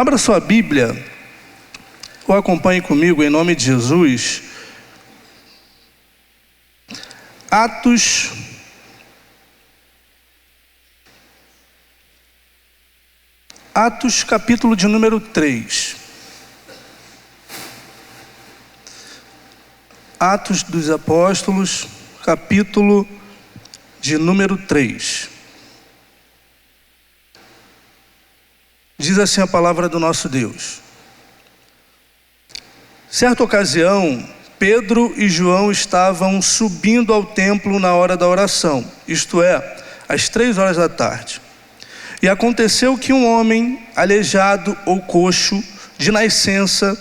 Abra sua Bíblia, ou acompanhe comigo em nome de Jesus. Atos capítulo de número 3. Atos dos Apóstolos, capítulo de número 3. Diz assim a palavra do nosso Deus. Certa ocasião, Pedro e João estavam subindo ao templo na hora da oração, isto é, às 3 da tarde. E aconteceu que um homem, aleijado ou coxo, de nascença,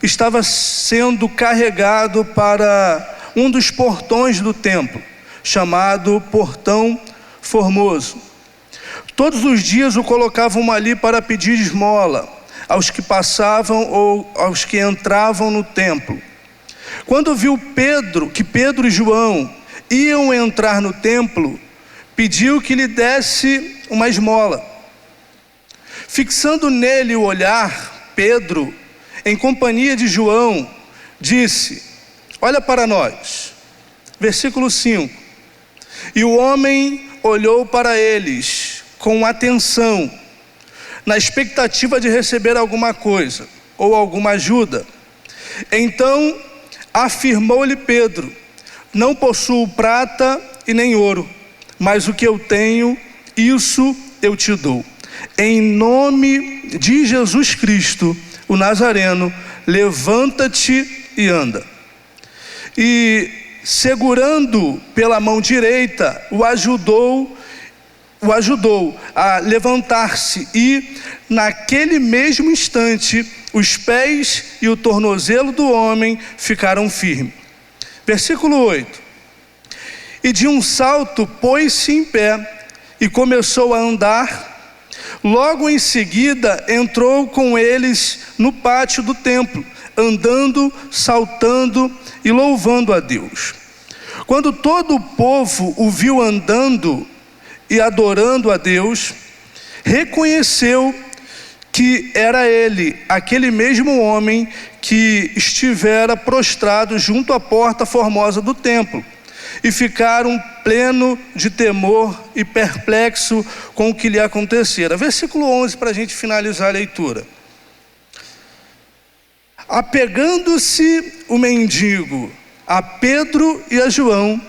estava sendo carregado para um dos portões do templo, chamado Portão Formoso. Todos os dias o colocavam ali para pedir esmola aos que passavam ou aos que entravam no templo. Quando viu que Pedro e João iam entrar no templo, pediu que lhe desse uma esmola. Fixando nele o olhar, Pedro, em companhia de João, disse: olha para nós. Versículo 5. E o homem olhou para eles com atenção, na expectativa de receber alguma coisa ou alguma ajuda. Então afirmou-lhe Pedro: não possuo prata e nem ouro, mas o que eu tenho, isso eu te dou. Em nome de Jesus Cristo, o Nazareno, levanta-te e anda. E segurando pela mão direita, o ajudou a levantar-se, e naquele mesmo instante os pés e o tornozelo do homem ficaram firmes. Versículo 8. E de um salto pôs-se em pé e começou a andar. Logo em seguida entrou com eles no pátio do templo, andando, saltando e louvando a Deus. Quando todo o povo o viu andando e adorando a Deus, reconheceu que era ele, aquele mesmo homem que estivera prostrado junto à porta formosa do templo, e ficaram pleno de temor e perplexo com o que lhe acontecera. Versículo 11, para a gente finalizar a leitura. Apegando-se o mendigo a Pedro e a João,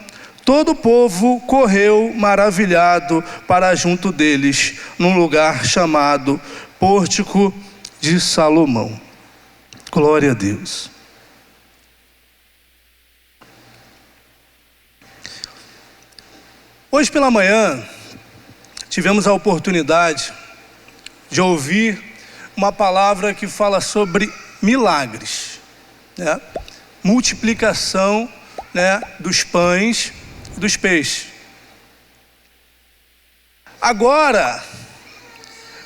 todo o povo correu maravilhado para junto deles, num lugar chamado Pórtico de Salomão. Glória a Deus. Hoje pela manhã, tivemos a oportunidade de ouvir uma palavra que fala sobre milagres, né? Multiplicação, né, dos pães e dos peixes. Agora,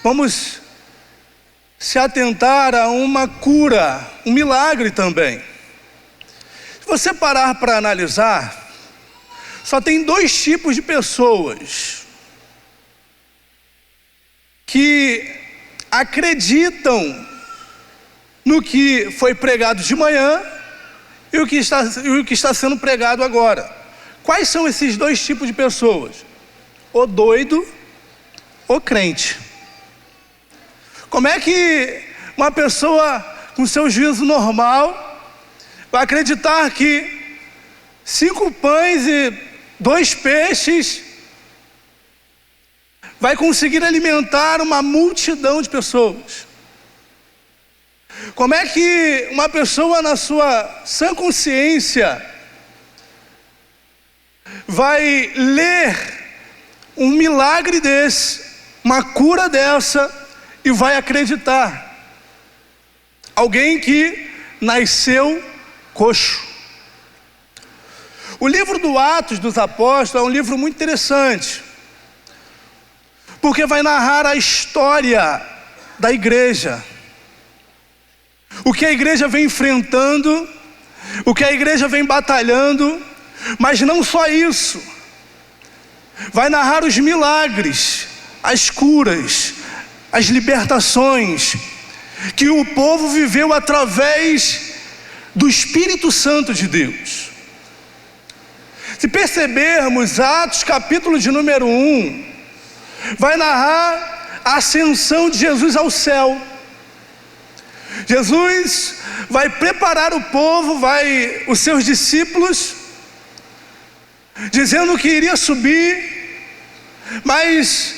vamos se atentar a uma cura, um milagre também. Se você parar para analisar, só tem 2 tipos de pessoas que acreditam no que foi pregado de manhã e o que está sendo pregado agora. Quais são esses 2 tipos de pessoas? O doido, o crente. Como é que uma pessoa com seu juízo normal vai acreditar que 5 pães e 2 peixes vai conseguir alimentar uma multidão de pessoas? Como é que uma pessoa na sua sã consciência vai ler um milagre desse, uma cura dessa, e vai acreditar? Alguém que nasceu coxo. O livro do Atos dos Apóstolos é um livro muito interessante, porque vai narrar a história da igreja. O que a igreja vem enfrentando, o que a igreja vem batalhando, mas não só isso. Vai narrar os milagres, as curas, as libertações que o povo viveu através do Espírito Santo de Deus. Se percebermos, Atos capítulo de número 1, vai narrar a ascensão de Jesus ao céu. Jesus vai preparar o povo, os seus discípulos, dizendo que iria subir, mas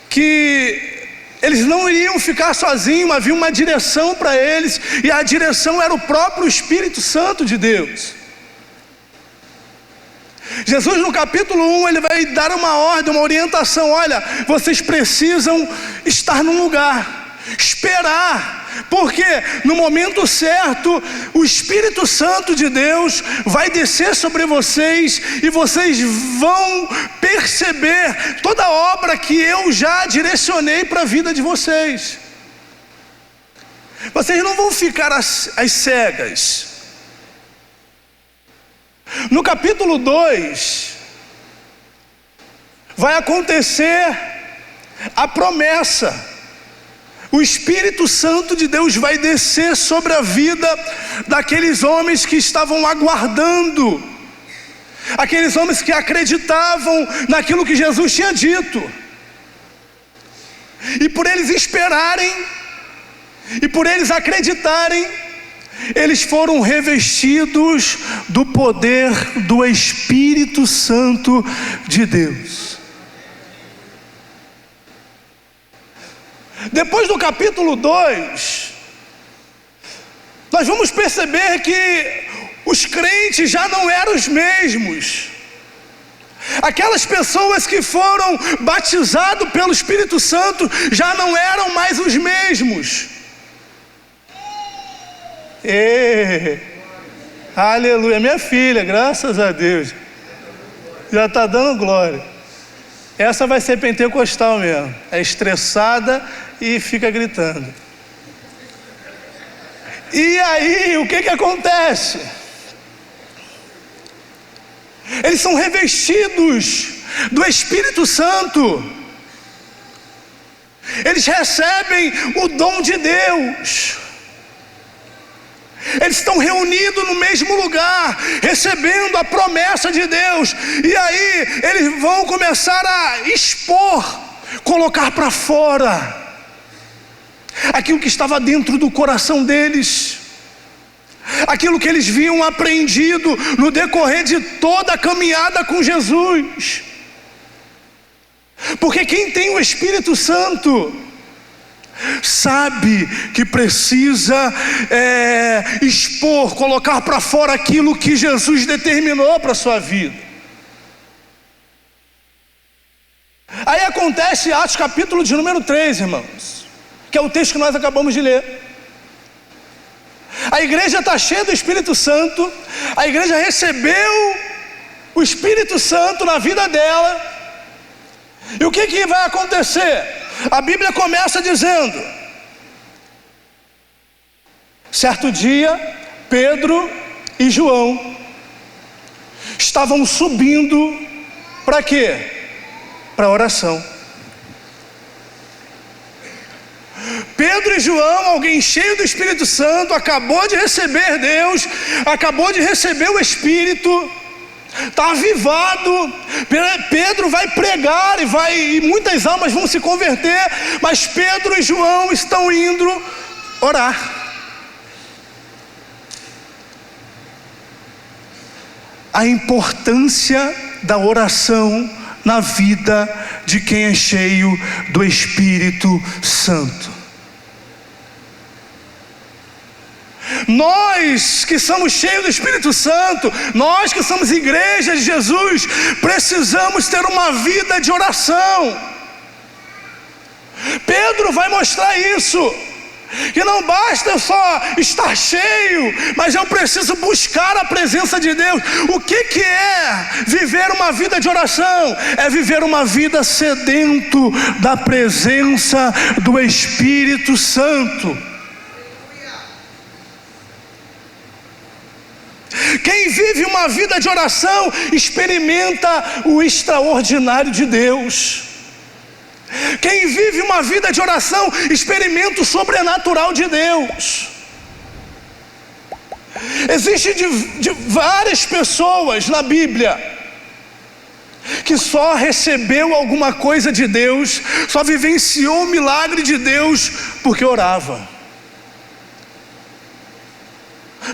que eles não iriam ficar sozinhos, havia uma direção para eles, e a direção era o próprio Espírito Santo de Deus. Jesus no capítulo 1, ele vai dar uma ordem, uma orientação: olha, vocês precisam estar num lugar, esperar, porque no momento certo, o Espírito Santo de Deus vai descer sobre vocês, e vocês vão perceber toda a obra que eu já direcionei para a vida de vocês. Vocês não vão ficar às cegas. No capítulo 2, vai acontecer a promessa. O Espírito Santo de Deus vai descer sobre a vida daqueles homens que estavam aguardando, aqueles homens que acreditavam naquilo que Jesus tinha dito. E por eles esperarem, e por eles acreditarem, eles foram revestidos do poder do Espírito Santo de Deus. Depois do capítulo 2, nós vamos perceber que os crentes já não eram os mesmos. Aquelas pessoas que foram batizadas pelo Espírito Santo já não eram mais os mesmos. Aleluia, minha filha, graças a Deus, já está dando glória. Essa vai ser pentecostal mesmo, é estressada e fica gritando. E aí, o que acontece? Eles são revestidos do Espírito Santo, eles recebem o dom de Deus. Eles estão reunidos no mesmo lugar, recebendo a promessa de Deus. E aí eles vão começar a expor, colocar para fora aquilo que estava dentro do coração deles, aquilo que eles viam aprendido no decorrer de toda a caminhada com Jesus. Porque quem tem o Espírito Santo sabe que precisa expor, colocar para fora aquilo que Jesus determinou para a sua vida. Aí acontece Atos capítulo de número 3, irmãos, que é o texto que nós acabamos de ler. A igreja está cheia do Espírito Santo, a igreja recebeu o Espírito Santo na vida dela. E o que vai acontecer? A Bíblia começa dizendo: certo dia, Pedro e João estavam subindo para quê? Para oração. Pedro e João, alguém cheio do Espírito Santo, acabou de receber Deus, acabou de receber o Espírito, está avivado. Pedro vai pregar e muitas almas vão se converter, mas Pedro e João estão indo orar. A importância da oração na vida de quem é cheio do Espírito Santo. Nós que somos cheios do Espírito Santo, nós que somos igreja de Jesus, precisamos ter uma vida de oração. Pedro vai mostrar isso, que não basta só estar cheio, mas eu preciso buscar a presença de Deus. O que é viver uma vida de oração? É viver uma vida sedento da presença do Espírito Santo. Quem vive uma vida de oração experimenta o extraordinário de Deus. Quem vive uma vida de oração experimenta o sobrenatural de Deus. Existem várias pessoas na Bíblia que só recebeu alguma coisa de Deus, só vivenciou o milagre de Deus porque orava,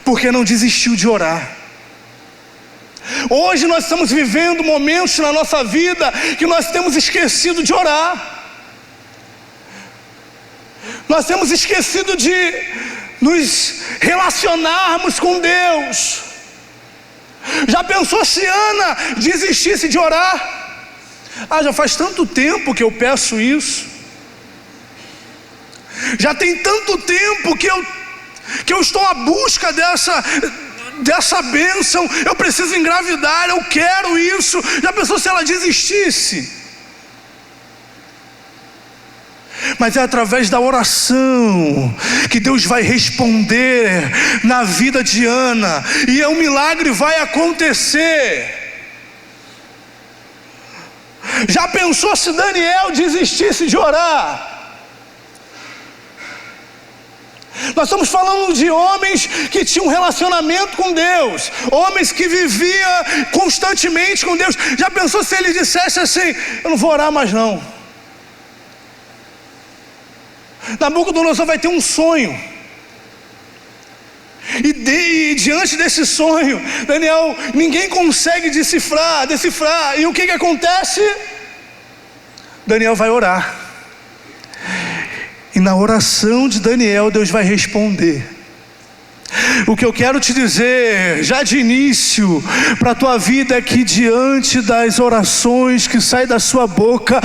porque não desistiu de orar. Hoje nós estamos vivendo momentos na nossa vida que nós temos esquecido de orar. Nós temos esquecido de nos relacionarmos com Deus. Já pensou se Ana desistisse de orar? Já faz tanto tempo que eu peço isso. Já tem tanto tempo que eu estou à busca dessa bênção. Eu preciso engravidar, eu quero isso. Já pensou se ela desistisse? Mas é através da oração que Deus vai responder na vida de Ana, e um milagre vai acontecer. Já pensou se Daniel desistisse de orar? Nós estamos falando de homens que tinham um relacionamento com Deus, homens que viviam constantemente com Deus. Já pensou se ele dissesse assim: eu não vou orar mais não? Nabucodonosor vai ter um sonho, e diante desse sonho, Daniel, ninguém consegue decifrar, e o que acontece? Daniel vai orar, e na oração de Daniel, Deus vai responder. O que eu quero te dizer, já de início, para a tua vida é que diante das orações que saem da sua boca,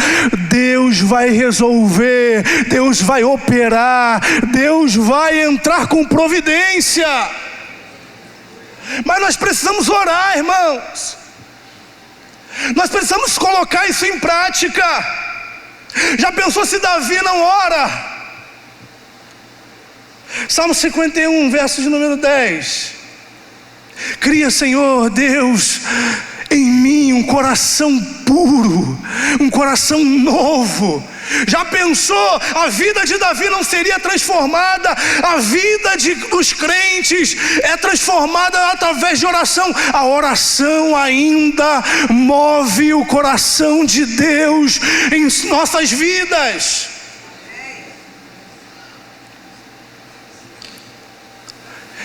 Deus vai resolver, Deus vai operar, Deus vai entrar com providência. Mas nós precisamos orar, irmãos. Nós precisamos colocar isso em prática. Já pensou se Davi não ora? Salmo 51, verso de número 10. Cria, Senhor Deus, em mim um coração puro, um coração novo. Já pensou? A vida de Davi não seria transformada. A vida dos crentes é transformada através de oração. A oração ainda move o coração de Deus em nossas vidas.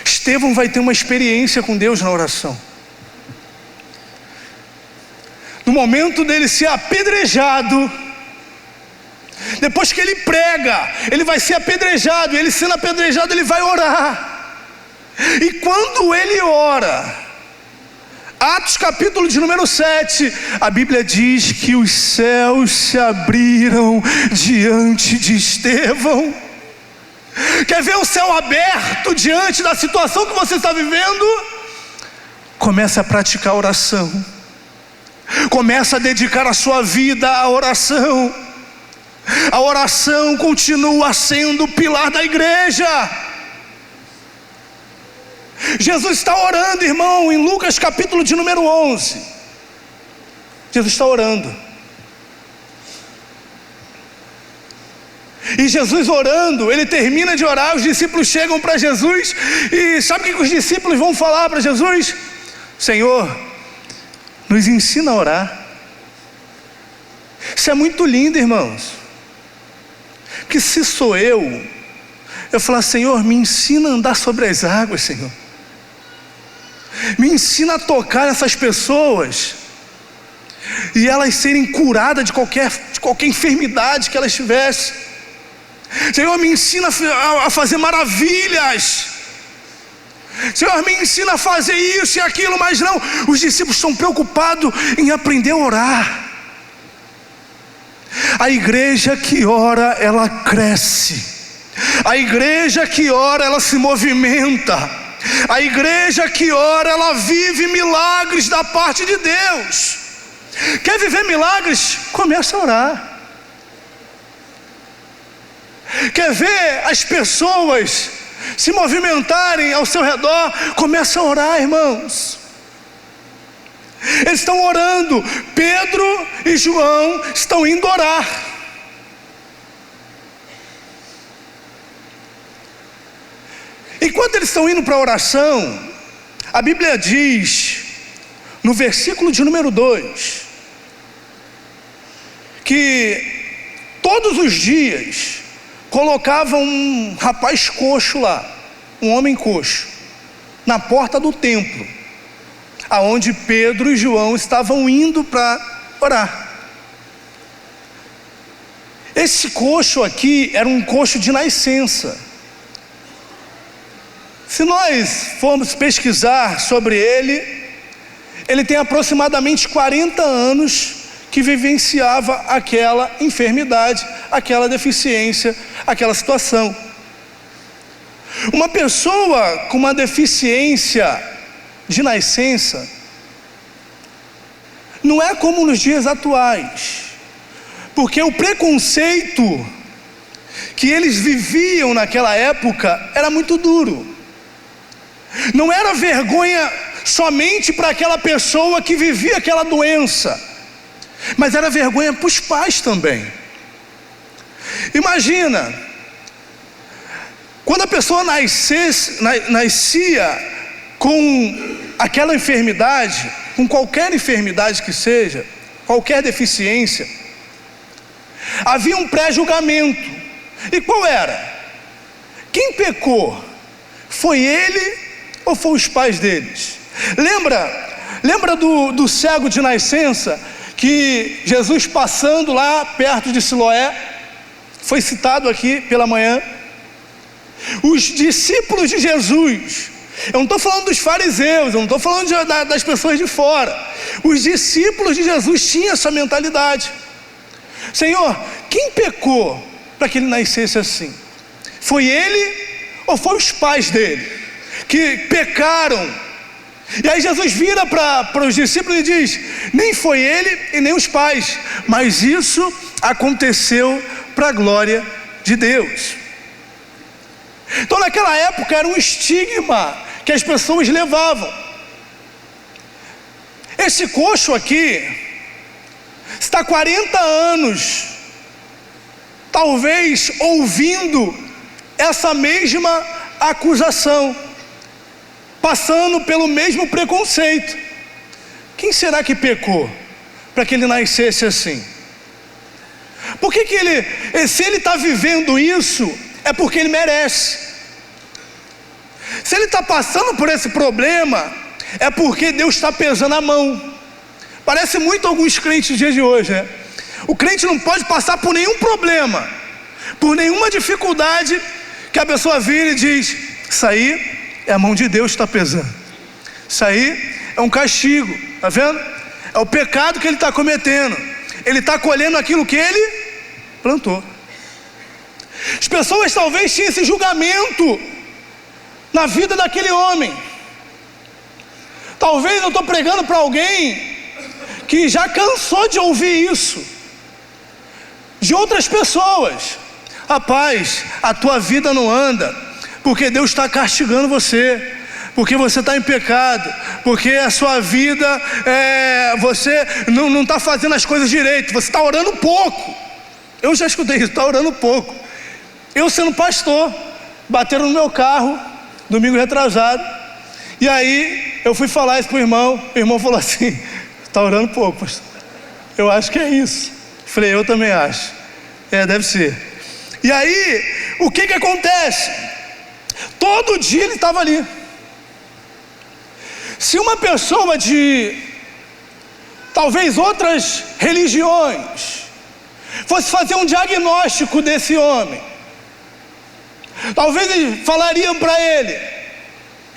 Estevão vai ter uma experiência com Deus na oração. No momento dele ser apedrejado, depois que ele prega, ele vai ser apedrejado, e ele sendo apedrejado, ele vai orar. E quando ele ora, Atos capítulo de número 7, a Bíblia diz que os céus se abriram diante de Estevão. Quer ver o céu aberto diante da situação que você está vivendo? Comece a praticar a oração. Comece a dedicar a sua vida à oração. A oração continua sendo o pilar da igreja. Jesus está orando, irmão, em Lucas capítulo de número 11. Jesus está orando. E Jesus orando, ele termina de orar, os discípulos chegam para Jesus, e sabe o que os discípulos vão falar para Jesus? Senhor, nos ensina a orar. Isso é muito lindo, irmãos. Porque se sou eu falar: Senhor, me ensina a andar sobre as águas, Senhor. Me ensina a tocar essas pessoas, e elas serem curadas de qualquer enfermidade que elas tivessem. Senhor, me ensina a fazer maravilhas. Senhor, me ensina a fazer isso e aquilo. Mas não, os discípulos estão preocupados em aprender a orar. A igreja que ora, ela cresce. A igreja que ora, ela se movimenta. A igreja que ora, ela vive milagres da parte de Deus. Quer viver milagres? Começa a orar. Quer ver as pessoas se movimentarem ao seu redor? Começa a orar, irmãos. Eles estão orando. Pedro e João estão indo orar. Enquanto eles estão indo para a oração, a Bíblia diz, no versículo de número 2, que todos os dias colocavam um rapaz coxo lá, um homem coxo, na porta do templo, aonde Pedro e João estavam indo para orar. Esse coxo aqui era um coxo de nascença. Se nós formos pesquisar sobre ele tem aproximadamente 40 anos que vivenciava aquela enfermidade, aquela deficiência, aquela situação. Uma pessoa com uma deficiência de nascença não é como nos dias atuais, porque o preconceito que eles viviam naquela época era muito duro. Não era vergonha somente para aquela pessoa que vivia aquela doença, mas era vergonha para os pais também. Imagina, quando a pessoa nascia com aquela enfermidade, com qualquer enfermidade que seja, qualquer deficiência, havia um pré-julgamento. E qual era? Quem pecou? Foi ele ou foi os pais deles? Lembra do cego de nascença, que Jesus passando lá perto de Siloé, foi citado aqui pela manhã? Os discípulos de Jesus, eu não estou falando dos fariseus, eu não estou falando das pessoas de fora, os discípulos de Jesus tinham essa mentalidade. Senhor, quem pecou para que ele nascesse assim? Foi ele ou foi os pais dele que pecaram? E aí Jesus vira para os discípulos e diz: nem foi ele e nem os pais, mas isso aconteceu para a glória de Deus. Então naquela época era um estigma que as pessoas levavam. Esse coxo aqui está 40 anos, talvez ouvindo essa mesma acusação, passando pelo mesmo preconceito. Quem será que pecou para que ele nascesse assim? Por que se ele está vivendo isso, é porque ele merece. Se ele está passando por esse problema, é porque Deus está pesando a mão. Parece muito alguns crentes nos dias de hoje, né? O crente não pode passar por nenhum problema, por nenhuma dificuldade, que a pessoa vira e diz: isso aí é a mão de Deus que está pesando, isso aí é um castigo, está vendo? É o pecado que ele está cometendo, ele está colhendo aquilo que ele plantou. As pessoas talvez tinham esse julgamento na vida daquele homem. Talvez eu estou pregando para alguém que já cansou de ouvir isso de outras pessoas. Rapaz, a tua vida não anda, porque Deus está castigando você, porque você está em pecado, porque a sua vida, você não está fazendo as coisas direito, você está orando pouco. Eu já escutei isso, está orando pouco. Eu sendo pastor, bateram no meu carro, domingo retrasado, e aí eu fui falar isso para o irmão falou assim: está orando pouco, pastor. Eu acho que é isso. Falei, eu também acho. Deve ser. E aí, o que acontece? Todo dia ele estava ali. Se uma pessoa de talvez outras religiões fosse fazer um diagnóstico desse homem, talvez eles falariam para ele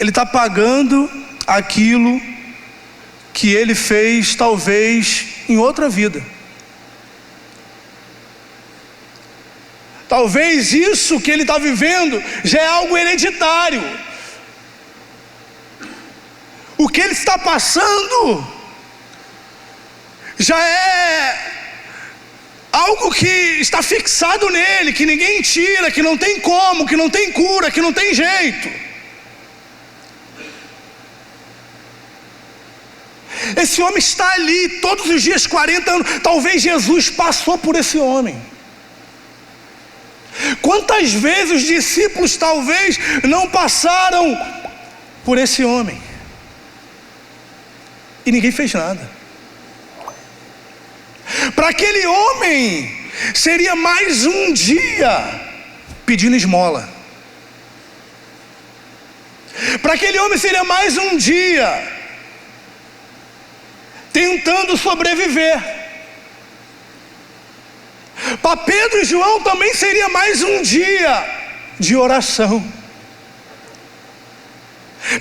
está pagando aquilo que ele fez talvez em outra vida. Talvez isso que ele está vivendo já é algo hereditário. O que ele está passando já é algo que está fixado nele, que ninguém tira, que não tem como, que não tem cura, que não tem jeito. Esse homem está ali todos os dias, 40 anos. Talvez Jesus passou por esse homem. Quantas vezes os discípulos talvez não passaram por esse homem e ninguém fez nada? Para aquele homem seria mais um dia pedindo esmola. Para aquele homem seria mais um dia tentando sobreviver. Para Pedro e João também seria mais um dia de oração.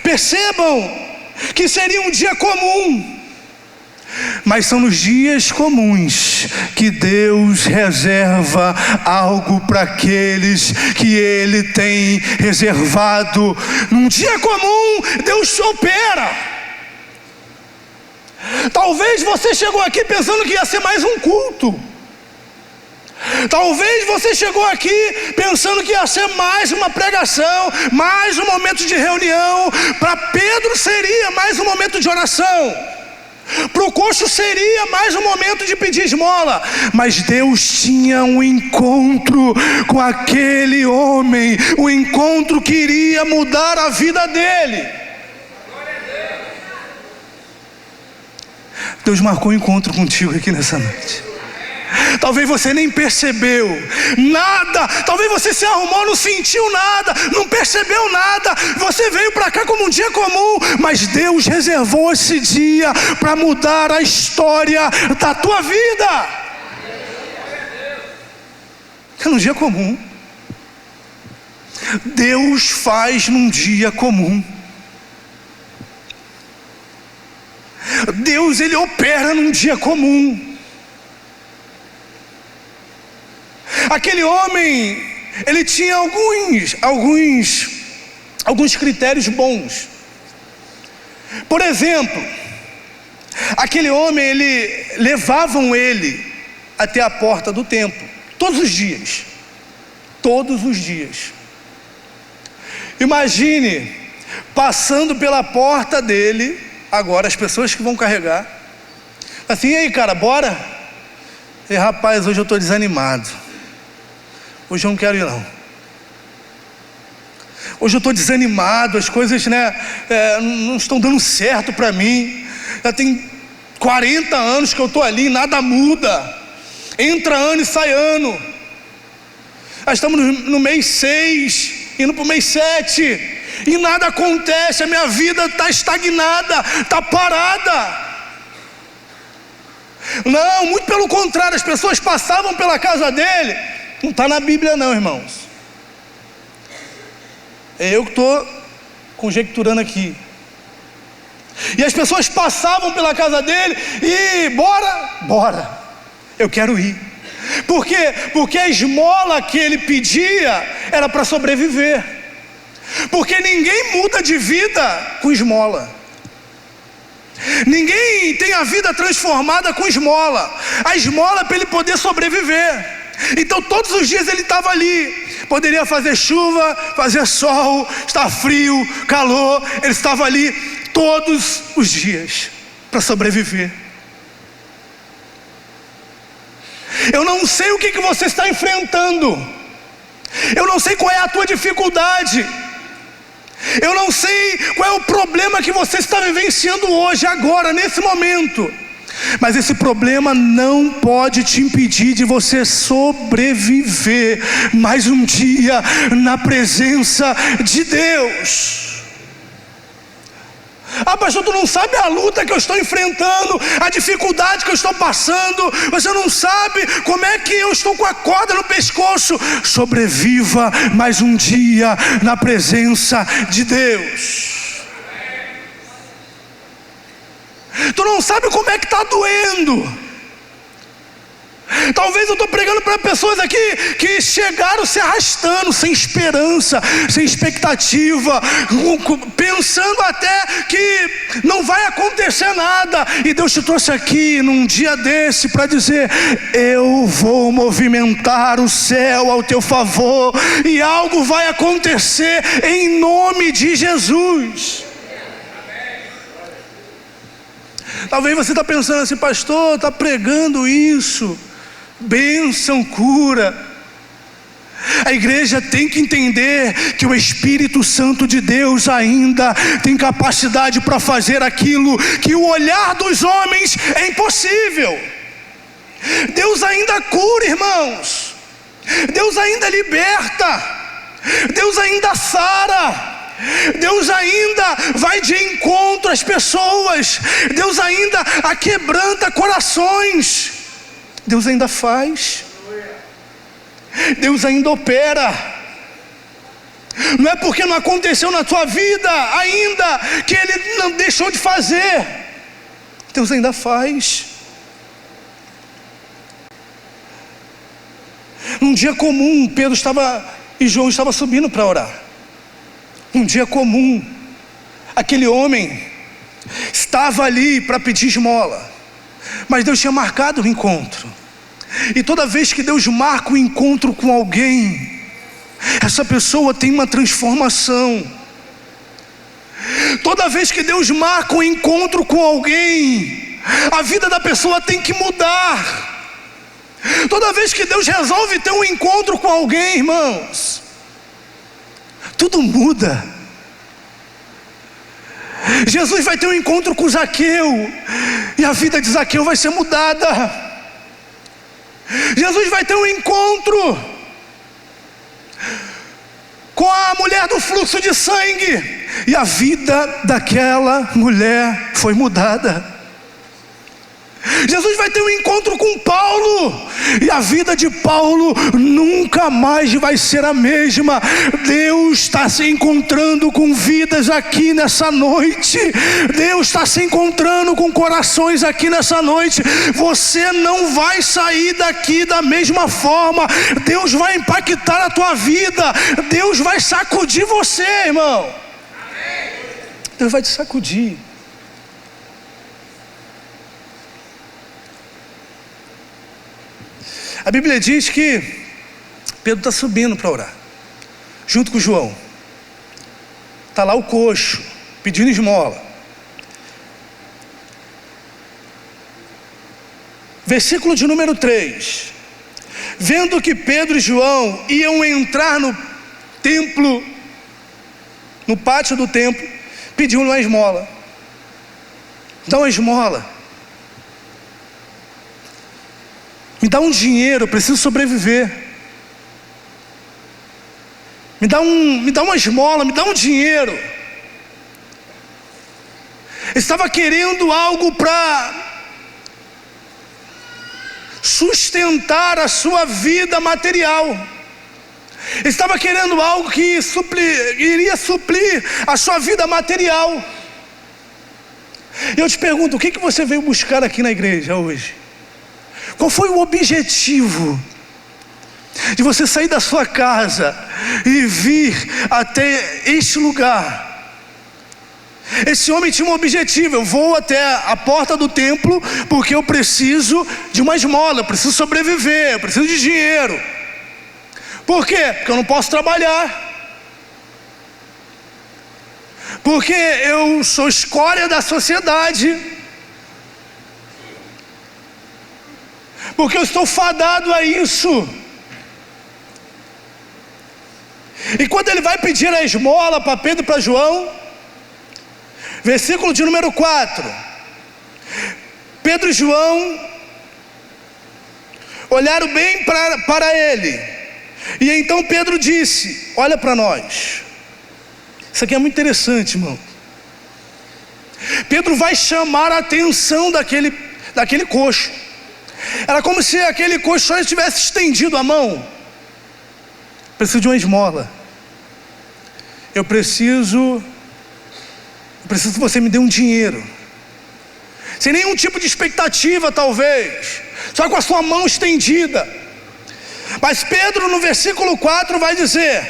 Percebam que seria um dia comum, mas são nos dias comuns que Deus reserva algo para aqueles que Ele tem reservado. Num dia comum, Deus opera. Talvez você chegou aqui pensando que ia ser mais um culto. Talvez você chegou aqui pensando que ia ser mais uma pregação, mais um momento de reunião. Para Pedro seria mais um momento de oração. Para o coxo seria mais um momento de pedir esmola. Mas Deus tinha um encontro com aquele homem, um encontro que iria mudar a vida dele. Deus marcou um encontro contigo aqui nessa noite. Talvez você nem percebeu nada, talvez você se arrumou, não sentiu nada, não percebeu nada, você veio para cá como um dia comum, mas Deus reservou esse dia para mudar a história da tua vida. É num dia comum. Deus faz num dia comum. Deus, Ele opera num dia comum. Aquele homem, ele tinha alguns critérios bons. Por exemplo, aquele homem, levavam ele até a porta do templo, todos os dias. Todos os dias. Imagine, passando pela porta dele, agora as pessoas que vão carregar, assim, e aí cara, bora? E rapaz, hoje eu estou desanimado. Hoje eu não quero ir não. Hoje eu estou desanimado, as coisas não estão dando certo para mim. Já tem 40 anos que eu estou ali, nada muda. Entra ano e sai ano. Nós estamos no mês 6, indo para o mês 7, e nada acontece, a minha vida está estagnada, está parada. Não, muito pelo contrário, as pessoas passavam pela casa dele. Não está na Bíblia não, irmãos. É eu que estou conjecturando aqui. E as pessoas passavam pela casa dele e bora, eu quero ir. Por quê? Porque a esmola que ele pedia era para sobreviver. Porque ninguém muda de vida com esmola. Ninguém tem a vida transformada com esmola. A esmola é para ele poder sobreviver. Então todos os dias ele estava ali. Poderia fazer chuva, fazer sol, estar frio, calor. Ele estava ali todos os dias para sobreviver. Eu não sei o que você está enfrentando. Eu não sei qual é a tua dificuldade. Eu não sei qual é o problema que você está vivenciando hoje, agora, nesse momento. Mas esse problema não pode te impedir de você sobreviver mais um dia na presença de Deus. Ah, pastor, tu não sabe a luta que eu estou enfrentando, a dificuldade que eu estou passando, você não sabe como é que eu estou com a corda no pescoço. Sobreviva mais um dia na presença de Deus. Tu não sabe como é que está doendo. Talvez eu estou pregando para pessoas aqui que chegaram se arrastando, sem esperança, sem expectativa, pensando até que não vai acontecer nada. E Deus te trouxe aqui num dia desse para dizer: eu vou movimentar o céu ao teu favor, e algo vai acontecer em nome de Jesus. Talvez você está pensando assim: pastor, está pregando isso, bênção, cura. A igreja tem que entender que o Espírito Santo de Deus ainda tem capacidade para fazer aquilo que o olhar dos homens é impossível. Deus ainda cura, irmãos. Deus ainda liberta. Deus ainda sara. Deus ainda vai de encontro às pessoas. Deus ainda aquebranta corações. Deus ainda faz. Deus ainda opera. Não é porque não aconteceu na tua vida ainda que Ele não deixou de fazer. Deus ainda faz. Num dia comum, Pedro e João estavam subindo para orar. Um dia comum, aquele homem estava ali para pedir esmola, mas Deus tinha marcado o encontro. E toda vez que Deus marca o encontro com alguém, essa pessoa tem uma transformação. Toda vez que Deus marca um encontro com alguém, a vida da pessoa tem que mudar. Toda vez que Deus resolve ter um encontro com alguém, irmãos, tudo muda. Jesus vai ter um encontro com Zaqueu, e a vida de Zaqueu vai ser mudada. Jesus vai ter um encontro com a mulher do fluxo de sangue, e a vida daquela mulher foi mudada. Jesus vai ter um encontro com Paulo, e a vida de Paulo nunca mais vai ser a mesma. Deus está se encontrando com vidas aqui nessa noite. Deus está se encontrando com corações aqui nessa noite. Você não vai sair daqui da mesma forma. Deus vai impactar a tua vida. Deus vai sacudir você, irmão. Deus vai te sacudir. A Bíblia diz que Pedro está subindo para orar, junto com João. Está lá o coxo, pedindo esmola. Versículo de número 3. Vendo que Pedro e João iam entrar no templo, no pátio do templo, pediu uma esmola. Dá uma esmola. Me dá um dinheiro, eu preciso sobreviver. Me dá uma esmola, me dá um dinheiro. Ele estava querendo algo para sustentar a sua vida material. Ele estava querendo algo que iria suprir a sua vida material. E eu te pergunto, o que você veio buscar aqui na igreja hoje? Qual foi o objetivo de você sair da sua casa e vir até este lugar? Esse homem tinha um objetivo: eu vou até a porta do templo porque eu preciso de uma esmola, eu preciso sobreviver, eu preciso de dinheiro. Por quê? Porque eu não posso trabalhar, porque eu sou escória da sociedade, porque eu estou fadado a isso. E quando ele vai pedir a esmola para Pedro e para João, versículo de número 4, Pedro e João olharam bem para ele, e então Pedro disse: olha para nós. Isso aqui é muito interessante, irmão. Pedro vai chamar a atenção daquele coxo. Era como se aquele coxo só tivesse estendido a mão. Preciso de uma esmola. Eu preciso que você me dê um dinheiro. Sem nenhum tipo de expectativa, talvez, só com a sua mão estendida. Mas Pedro, no versículo 4, vai dizer: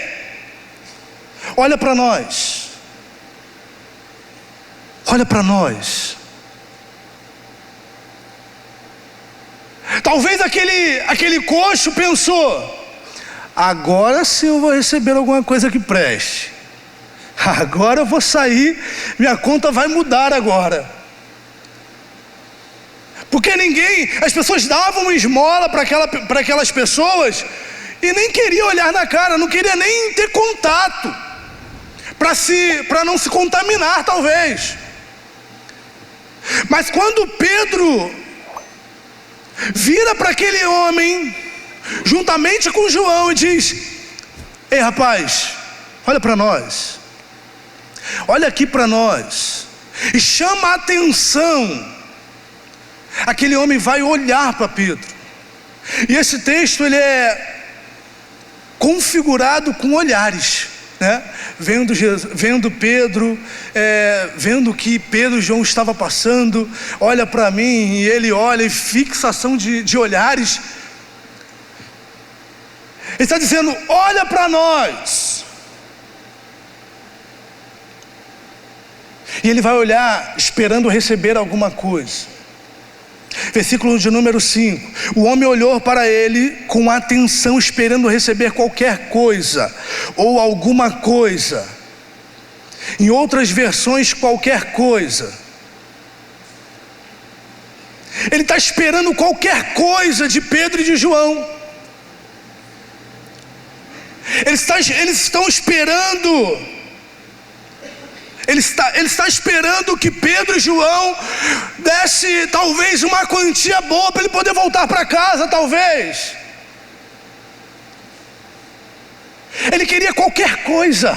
olha para nós. Olha para nós. Talvez aquele coxo pensou: agora sim eu vou receber alguma coisa que preste. Agora eu vou sair, minha conta vai mudar agora. Porque as pessoas davam esmola para aquelas pessoas, e nem queria olhar na cara, não queria nem ter contato, para não se contaminar talvez. Mas quando Pedro vira para aquele homem, juntamente com João, e diz: ei rapaz, olha para nós, olha aqui para nós, e chama a atenção, aquele homem vai olhar para Pedro. E esse texto ele é configurado com olhares, né? Vendo Pedro, vendo que Pedro e João estavam passando, olha para mim, e ele olha, e fixação de olhares. Ele está dizendo: olha para nós. E ele vai olhar esperando receber alguma coisa. Versículo de número 5: o homem olhou para ele com atenção, esperando receber qualquer coisa, ou alguma coisa. Em outras versões, qualquer coisa. Ele está esperando qualquer coisa de Pedro e de João. Eles estão esperando. Ele está esperando que Pedro e João desse talvez uma quantia boa para ele poder voltar para casa, talvez. Ele queria qualquer coisa.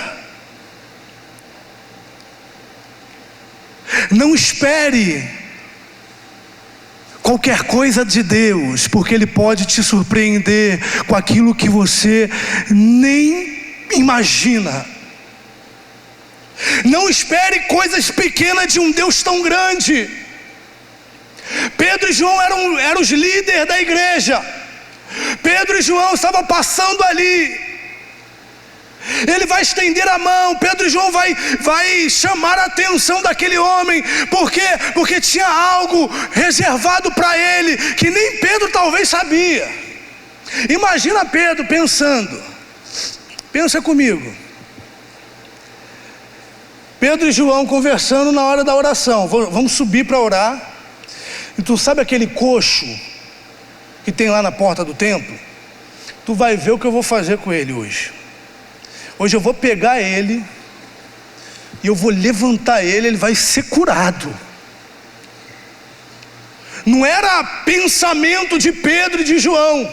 Não espere qualquer coisa de Deus, porque Ele pode te surpreender com aquilo que você nem imagina. Não espere coisas pequenas de um Deus tão grande. Pedro e João eram os líderes da igreja. Pedro e João estavam passando ali. Ele vai estender a mão. Pedro e João vai chamar a atenção daquele homem. Por quê? Porque tinha algo reservado para ele que nem Pedro talvez sabia. Imagina Pedro pensando. Pensa comigo. Pedro e João conversando na hora da oração. Vamos subir para orar. E tu sabe aquele coxo que tem lá na porta do templo? Tu vai ver o que eu vou fazer com ele hoje. Hoje eu vou pegar ele e eu vou levantar ele, ele vai ser curado. Não era pensamento de Pedro e de João.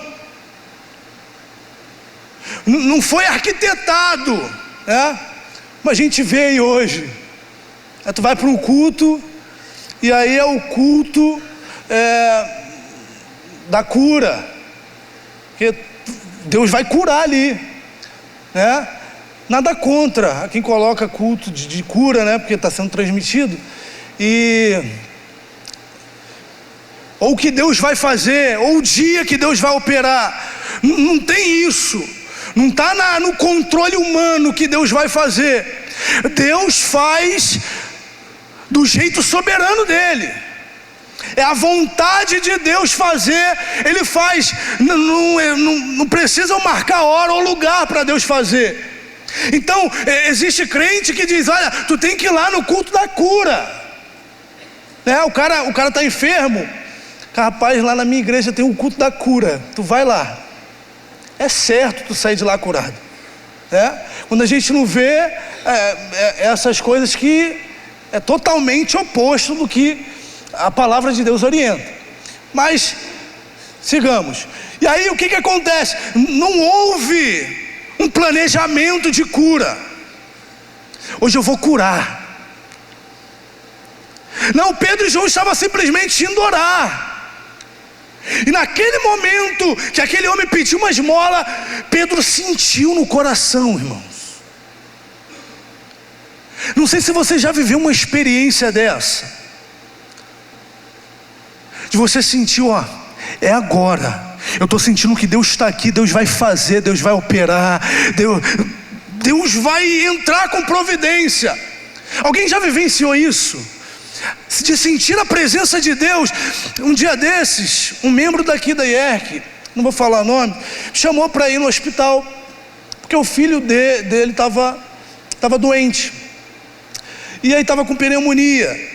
Não foi arquitetado, né? Mas a gente vê aí hoje. Aí tu vai para um culto, e aí é o culto da cura. Porque Deus vai curar ali, né? Nada contra a quem coloca culto de cura, né? Porque está sendo transmitido. Ou o que Deus vai fazer, ou o dia que Deus vai operar. Não tem isso. Não está no controle humano que Deus vai fazer. Deus faz do jeito soberano dele. É a vontade de Deus fazer, Ele faz. Não precisa marcar hora ou lugar para Deus fazer. Então, existe crente que diz: olha, tu tem que ir lá no culto da cura, né? O cara está enfermo. Rapaz, lá na minha igreja tem um culto da cura. Tu vai lá. É certo tu sair de lá curado, né? Quando a gente não vê essas coisas que é totalmente oposto do que a palavra de Deus orienta. Mas sigamos. E aí o que acontece? Não houve um planejamento de cura. Hoje eu vou curar. Não, Pedro e João estavam simplesmente indo orar. E naquele momento que aquele homem pediu uma esmola, Pedro sentiu no coração, irmãos. Não sei se você já viveu uma experiência dessa, de você sentir, ó, é agora. Eu estou sentindo que Deus está aqui, Deus vai fazer, Deus vai operar, Deus vai entrar com providência. Alguém já vivenciou isso? De sentir a presença de Deus. Um dia desses, um membro daqui da IERC, não vou falar o nome, chamou para ir no hospital, porque o filho dele estava doente, e aí estava com pneumonia,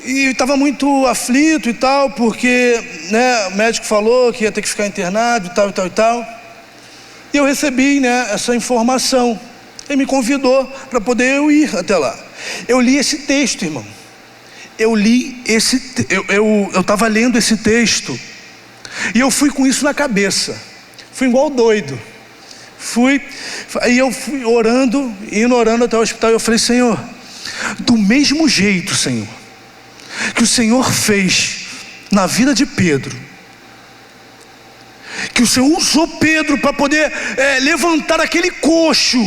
e estava muito aflito e tal, porque, né, o médico falou que ia ter que ficar internado e tal. E eu recebi, essa informação. Ele me convidou para poder eu ir até lá. Eu li esse texto, irmão. Eu estava lendo esse texto e eu fui com isso na cabeça. Fui igual doido. Aí eu fui indo orando até o hospital. E eu falei: Senhor, do mesmo jeito, Senhor, que o Senhor fez na vida de Pedro, que o Senhor usou Pedro para poder levantar aquele coxo,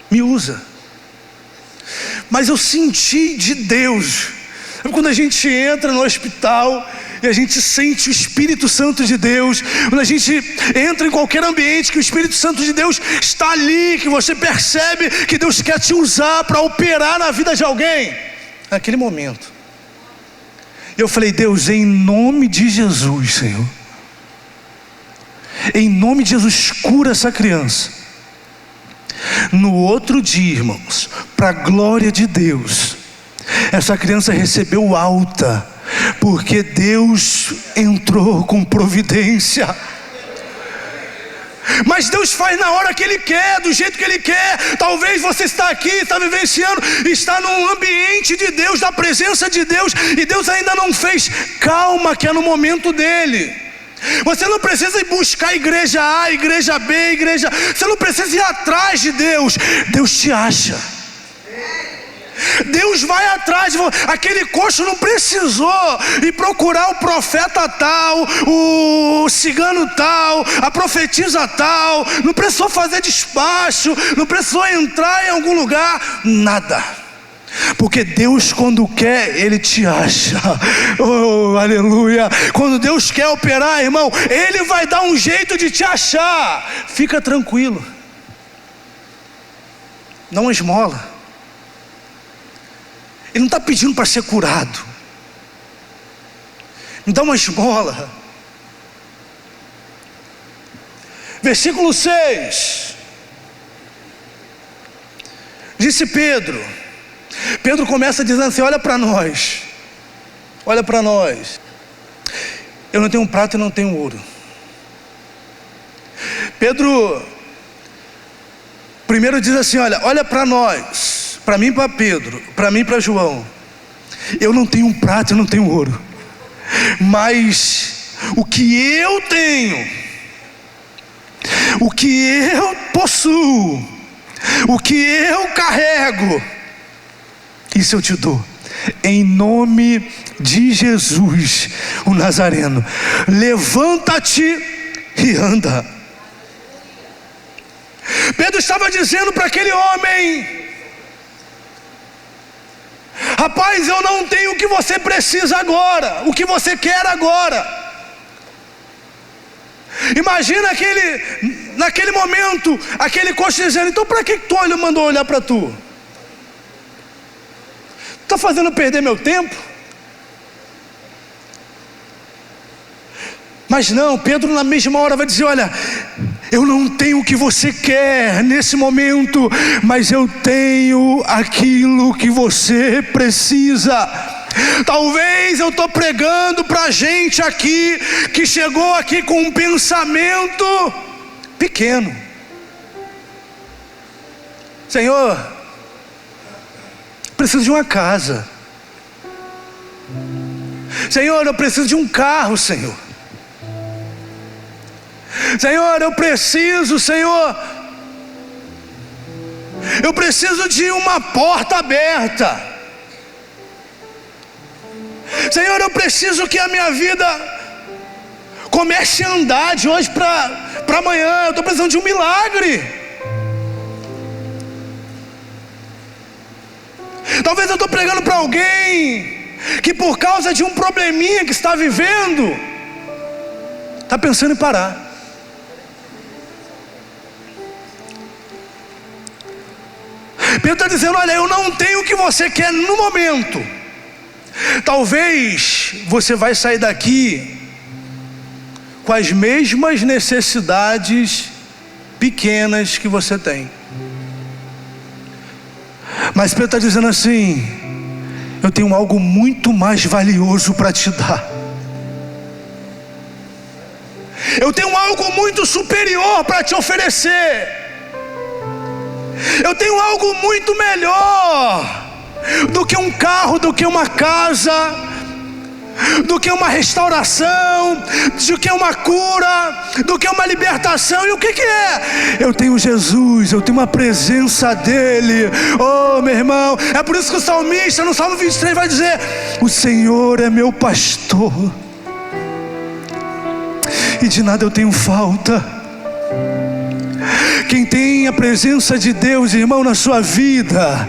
me usa. Mas eu senti de Deus. Sabe quando a gente entra no hospital e a gente sente o Espírito Santo de Deus? Quando a gente entra em qualquer ambiente que o Espírito Santo de Deus está ali, que você percebe que Deus quer te usar para operar na vida de alguém. Naquele momento eu falei: Deus, em nome de Jesus, Senhor, em nome de Jesus, cura essa criança. No outro dia, irmãos, para a glória de Deus, essa criança recebeu alta, porque Deus entrou com providência. Mas Deus faz na hora que Ele quer, do jeito que Ele quer. Talvez você está aqui, está vivenciando, está num ambiente de Deus, da presença de Deus, e Deus ainda não fez. Calma, que é no momento dEle. Você não precisa ir buscar igreja A, igreja B, igreja... Você não precisa ir atrás de Deus. Deus te acha. Deus vai atrás. Aquele coxo não precisou ir procurar o profeta tal, o cigano tal, a profetisa tal. Não precisou fazer despacho, não precisou entrar em algum lugar. Nada. Porque Deus, quando quer, Ele te acha. Oh, aleluia. Quando Deus quer operar, irmão, Ele vai dar um jeito de te achar. Fica tranquilo. Dá uma esmola. Ele não está pedindo para ser curado. Me dá uma esmola. Versículo 6. Disse Pedro. Pedro começa dizendo assim: olha para nós. Olha para nós. Eu não tenho prata e não tenho ouro. Pedro primeiro diz assim: olha para nós. Para mim e para Pedro, para mim e para João. Eu não tenho prata, eu não tenho ouro, mas o que eu tenho, o que eu possuo, o que eu carrego, isso eu te dou. Em nome de Jesus, o Nazareno, levanta-te e anda. Pedro estava dizendo para aquele homem: rapaz, eu não tenho o que você precisa agora, o que você quer agora. Imagina naquele momento, aquele coxo dizendo: então para que tu mandou olhar para tu? Está fazendo perder meu tempo? Mas não, Pedro na mesma hora vai dizer: olha, eu não tenho o que você quer nesse momento, mas eu tenho aquilo que você precisa. Talvez eu estou pregando para gente aqui que chegou aqui com um pensamento pequeno. Senhor, preciso de uma casa. Senhor, eu preciso de um carro, Senhor. Senhor, eu preciso, Senhor, eu preciso de uma porta aberta. Senhor, eu preciso que a minha vida comece a andar de hoje para amanhã. Eu estou precisando de um milagre. Talvez eu estou pregando para alguém que por causa de um probleminha que está vivendo, está pensando em parar. Pedro está dizendo: olha, eu não tenho o que você quer no momento. Talvez você vai sair daqui com as mesmas necessidades pequenas que você tem. Mas Pedro está dizendo assim: eu tenho algo muito mais valioso para te dar. Eu tenho algo muito superior para te oferecer. Eu tenho algo muito melhor do que um carro, do que uma casa, do que uma restauração, do que uma cura, do que uma libertação. E o que é? Eu tenho Jesus, eu tenho uma presença dele. Oh, meu irmão, é por isso que o salmista no Salmo 23 vai dizer: o Senhor é meu pastor e de nada eu tenho falta. Quem tem a presença de Deus, irmão, na sua vida,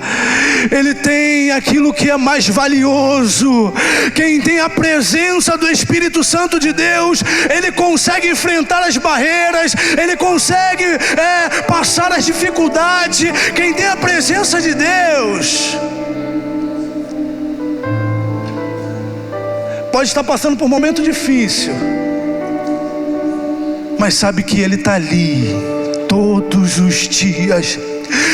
ele tem aquilo que é mais valioso. Quem tem a presença do Espírito Santo de Deus, ele consegue enfrentar as barreiras, ele consegue passar as dificuldades. Quem tem a presença de Deus pode estar passando por um momento difícil, mas sabe que ele está ali todos os dias.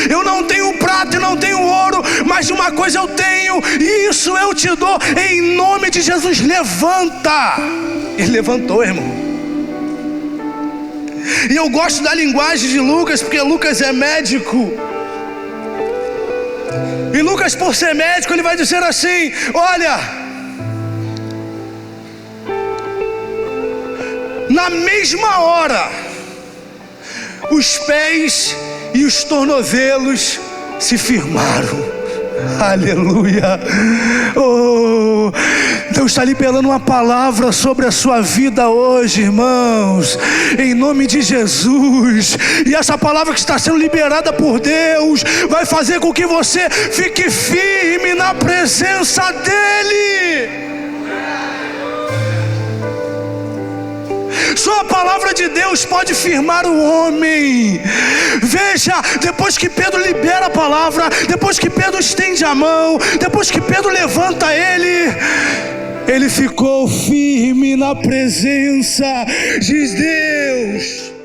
Eu não tenho prata e não tenho ouro, mas uma coisa eu tenho, e isso eu te dou, em nome de Jesus. Levanta. Ele levantou, irmão. E eu gosto da linguagem de Lucas, porque Lucas é médico. E Lucas, por ser médico, ele vai dizer assim: olha, na mesma hora, os pés e os tornozelos se firmaram. Aleluia. Oh, Deus está liberando uma palavra sobre a sua vida hoje, irmãos, em nome de Jesus. E essa palavra que está sendo liberada por Deus vai fazer com que você fique firme na presença dEle. Só a palavra de Deus pode firmar o homem. Veja, depois que Pedro libera a palavra, depois que Pedro estende a mão, depois que Pedro levanta ele ficou firme na presença de Deus.